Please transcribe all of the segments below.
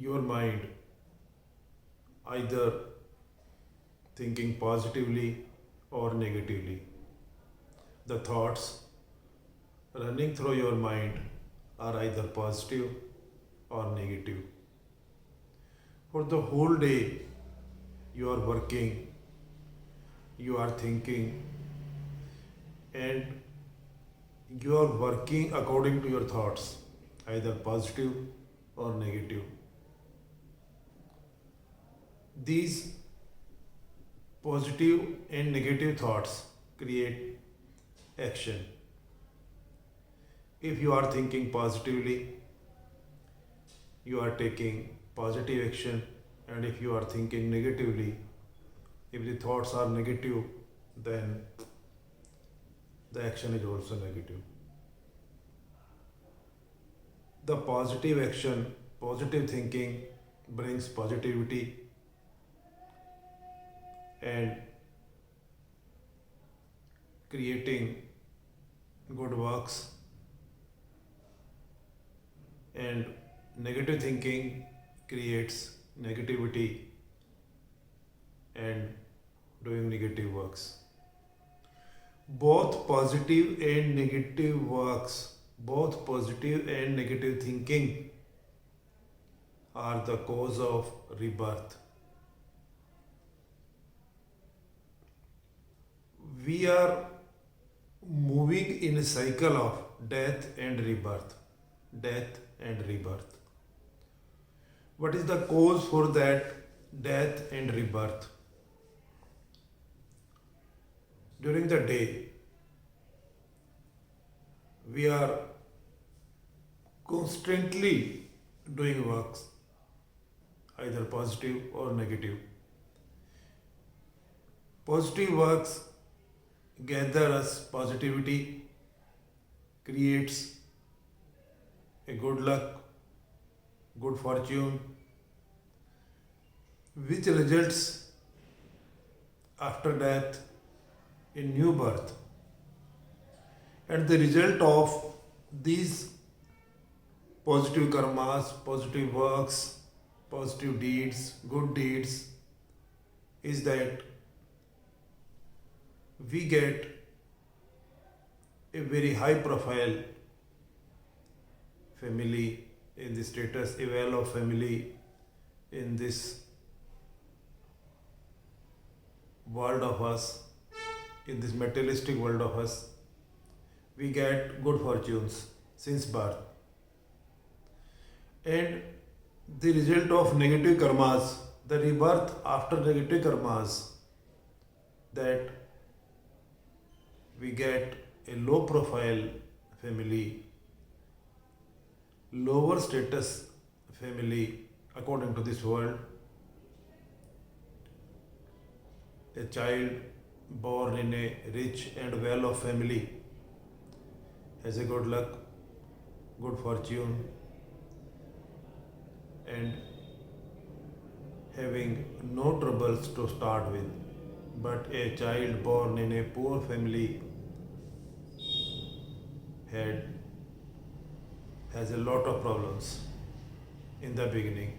your mind either thinking positively or negatively. The thoughts running through your mind are either positive or negative. For the whole day, you are working, you are thinking, and you are working according to your thoughts, either positive or negative. These positive and negative thoughts create action. If you are thinking positively, you are taking positive action, and if you are thinking negatively, if the thoughts are negative, then the action is also negative. The positive action, positive thinking brings positivity and creating good works, and negative thinking creates negativity and doing negative works. Both positive and negative works, both positive and negative thinking are the cause of rebirth. We are moving in a cycle of death and rebirth. Death and rebirth. What is the cause for that death and rebirth? During the day, we are constantly doing works, either positive or negative. Positive works gather us positivity, creates a good luck, good fortune, which results after death in new birth. And the result of these positive karmas, positive works, positive deeds, good deeds is that we get a very high profile family in the status, a well of family in this world of us, in this materialistic world of us. We get good fortunes since birth. And the result of negative karmas, the rebirth after negative karmas, that we get a low profile family, lower status family according to this world. A child born in a rich and well-off family has a good luck, good fortune, and having no troubles to start with. But a child born in a poor family had has a lot of problems in the beginning.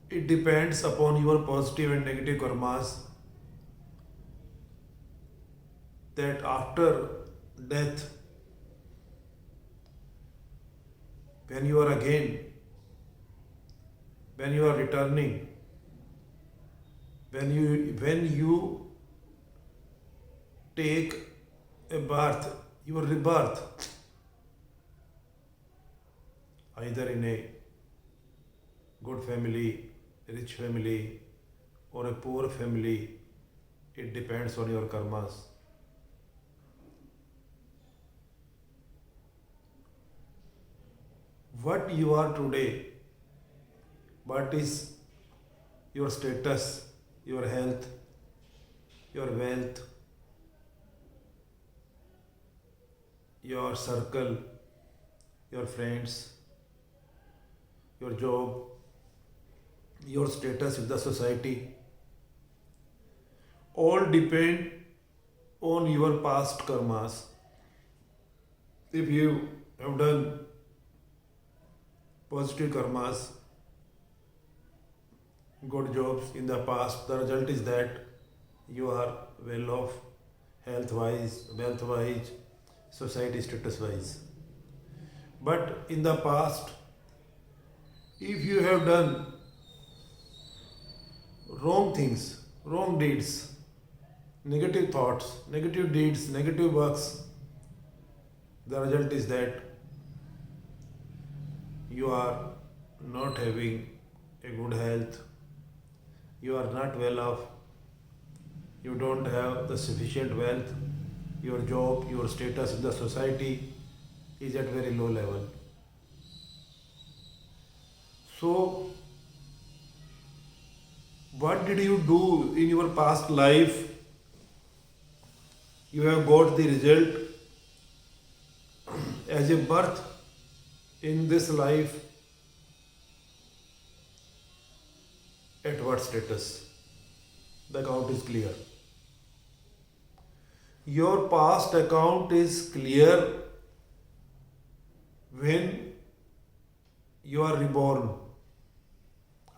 It depends upon your positive and negative karmas that after death, when you are again, when you are returning, when you take a birth, your rebirth, either in a good family, rich family, or a poor family, it depends on your karmas. What you are today, what is your status, your health, your wealth, your circle, your friends, your job, your status with the society, all depend on your past karmas. If you have done positive karmas, good jobs in the past, the result is that you are well off, health wise, wealth wise, society status wise. But in the past, if you have done wrong things, wrong deeds, negative thoughts, negative deeds, negative works, the result is that you are not having a good health, you are not well off, you don't have the sufficient wealth, your job, your status in the society is at very low level. So, what did you do in your past life? You have got the result as a birth in this life at what status? The account is clear. Your past account is clear when you are reborn.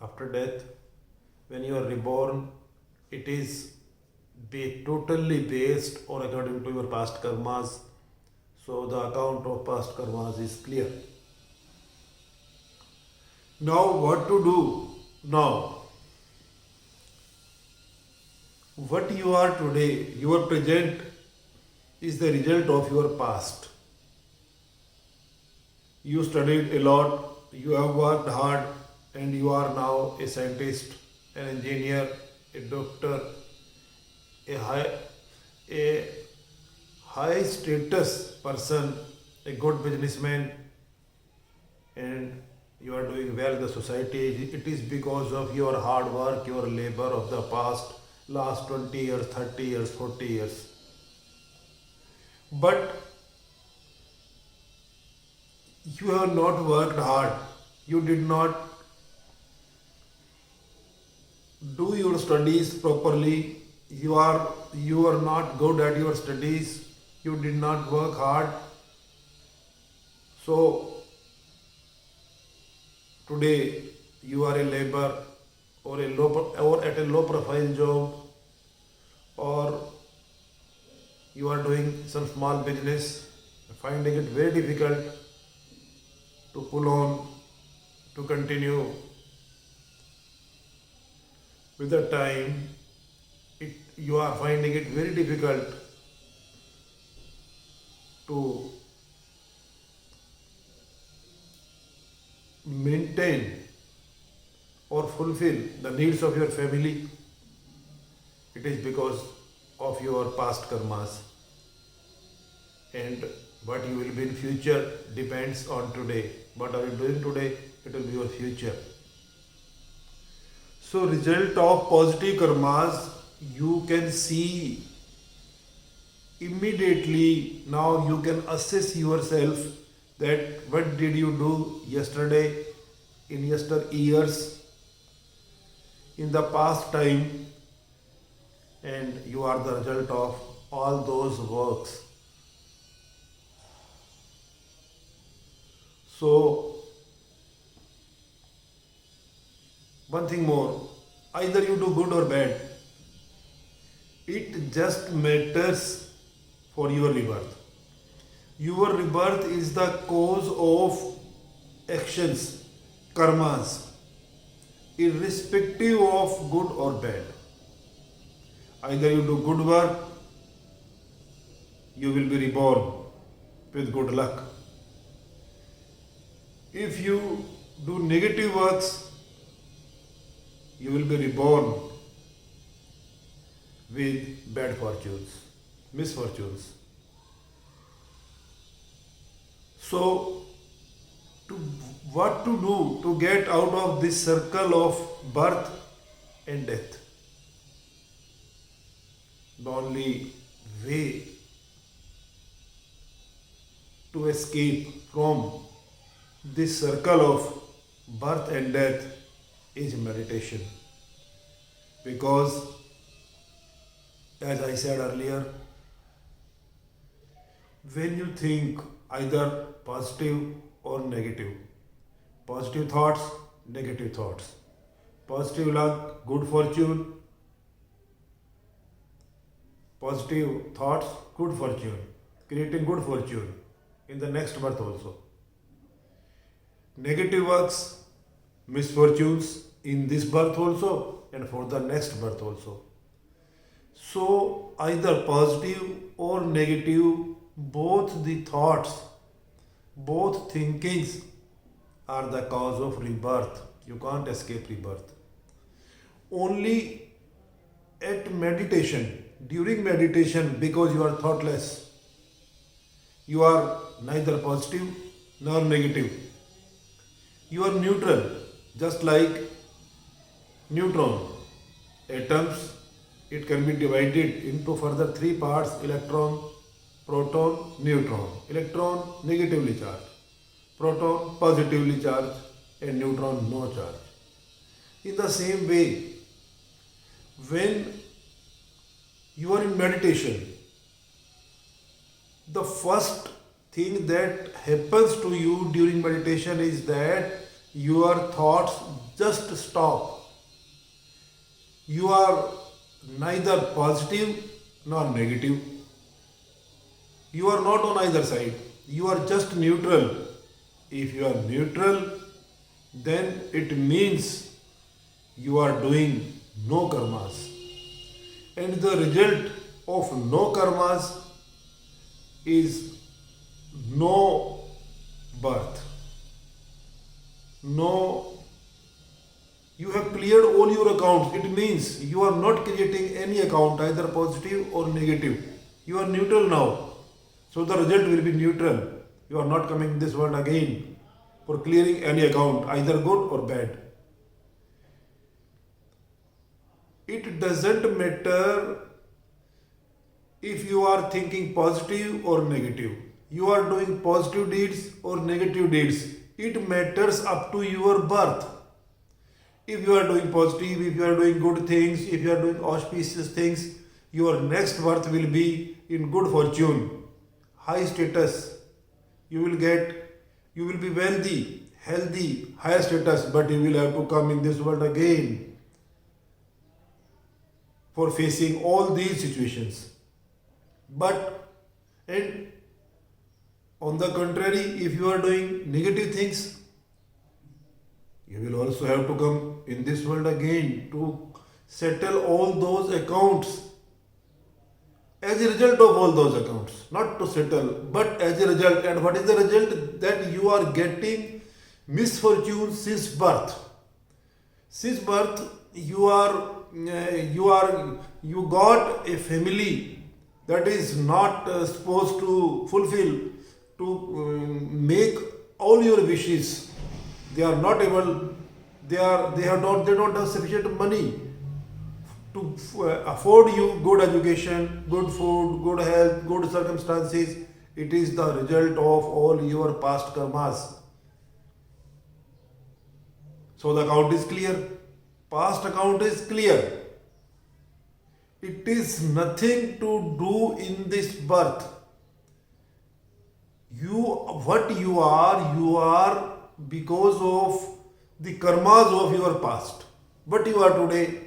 After death, when you are reborn, it is totally based or according to your past karmas. So the account of past karmas is clear. Now what to do? Now, what you are today, your present is the result of your past. You studied a lot, you have worked hard, and you are now a scientist, an engineer, a doctor, a high status person, a good businessman, and you are doing well in the society. It is because of your hard work, your labor of the past, last 20 years, 30 years, 40 years. But you have not worked hard. You did not do your studies properly. You are not good at your studies. You did not work hard. So today you are a labor or at a low profile job, or you are doing some small business, finding it very difficult to pull on, to continue with the time. You are finding it very difficult to maintain or fulfill the needs of your family. It is because of your past karmas, and what you will be in future depends on today. What are you doing today? It will be your future. So result of positive karmas you can see immediately. Now you can assess yourself that what did you do yesterday, in yesteryears, in the past time, and you are the result of all those works. So one thing more, either you do good or bad, it just matters for your rebirth. Your rebirth is the cause of actions, karmas, irrespective of good or bad. Either you do good work, you will be reborn with good luck. If you do negative works, you will be reborn with bad fortunes, misfortunes. So, what to do to get out of this circle of birth and death? The only way to escape from this circle of birth and death is meditation. Because, as I said earlier, when you think either positive or negative, positive thoughts, negative thoughts. Positive luck, good fortune. Positive thoughts, good fortune. Creating good fortune in the next birth also. Negative works, misfortunes in this birth also and for the next birth also. So either positive or negative, both the thoughts, both thinkings are the cause of rebirth. You can't escape rebirth. Only at meditation, during meditation, because you are thoughtless, you are neither positive nor negative. You are neutral, just like neutron. Atoms, it can be divided into further three parts: electron, proton, neutron. Electron negatively charged, proton positively charged, and neutron no charge. In the same way, when you are in meditation, the first thing that happens to you during meditation is that your thoughts just stop. You are neither positive nor negative. You are not on either side. You are just neutral. If you are neutral, then it means you are doing no karmas. And the result of no karmas is no birth. No, you have cleared all your accounts. It means you are not creating any account, either positive or negative. You are neutral now. So the result will be neutral. You are not coming in this world again for clearing any account, either good or bad. It doesn't matter if you are thinking positive or negative. You are doing positive deeds or negative deeds. It matters up to your birth. If you are doing positive, if you are doing good things, if you are doing auspicious things, your next birth will be in good fortune, high status. You will be wealthy, healthy, higher status, but you will have to come in this world again for facing all these situations. But, and on the contrary, if you are doing negative things, you will also have to come in this world again to settle all those accounts. As a result of all those accounts, not to settle, but as a result. And what is the result? That you are getting misfortune since birth. Since birth, you got a family that is not supposed to fulfill, to make all your wishes. They are not able. They don't have sufficient money to afford you good education, good food, good health, good circumstances. It is the result of all your past karmas. So the account is clear. Past account is clear. It is nothing to do in this birth. What you are because of the karmas of your past. What you are today,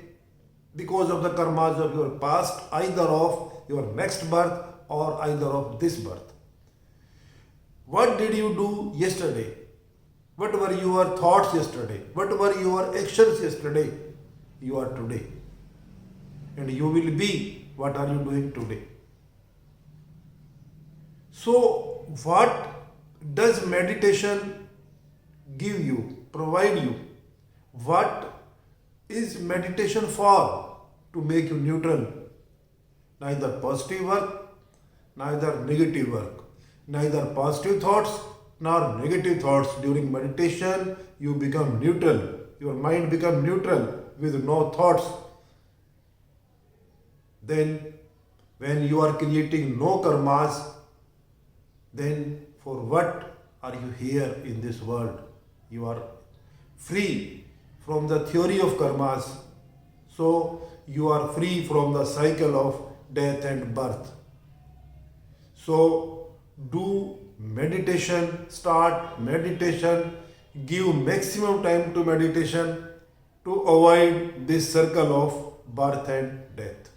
because of the karmas of your past, either of your next birth or either of this birth. What did you do yesterday? What were your thoughts yesterday? What were your actions yesterday? You are today. And you will be what are you doing today. So, what does meditation give you, provide you? What is meditation for? To make you neutral. Neither positive work, neither negative work. Neither positive thoughts nor negative thoughts. During meditation, you become neutral. Your mind becomes neutral with no thoughts. Then, when you are creating no karmas, then for what are you here in this world? You are free from the theory of karmas. So, you are free from the cycle of death and birth. So, do meditation, start meditation Give maximum time to meditation to avoid this circle of birth and death.